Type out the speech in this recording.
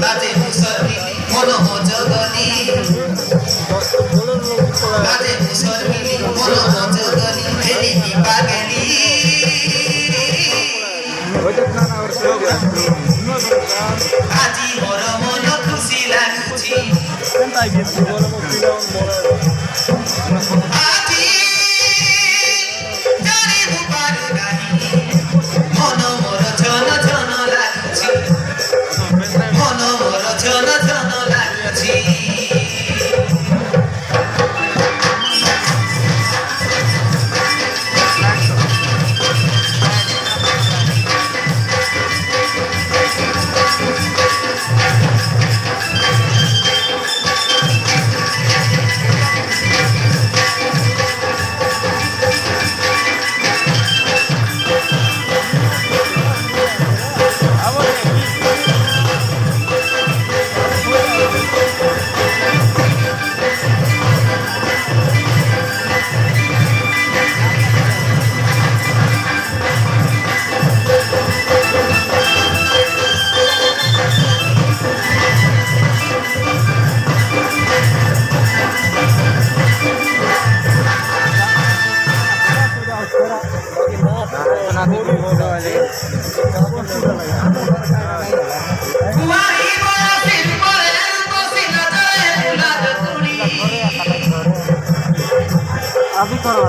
বাজে মুসলমি মনোহ জগনি বাজে মুসলমি মনোহ জগনি হেলি কি পাগলি আজি মোর মন খুশি লাগুছি আজি জানি পারু নাহি মন মোর ঝন ঝন লাগুছি মন মোর ঝন ঝন লাগুছি अभी करो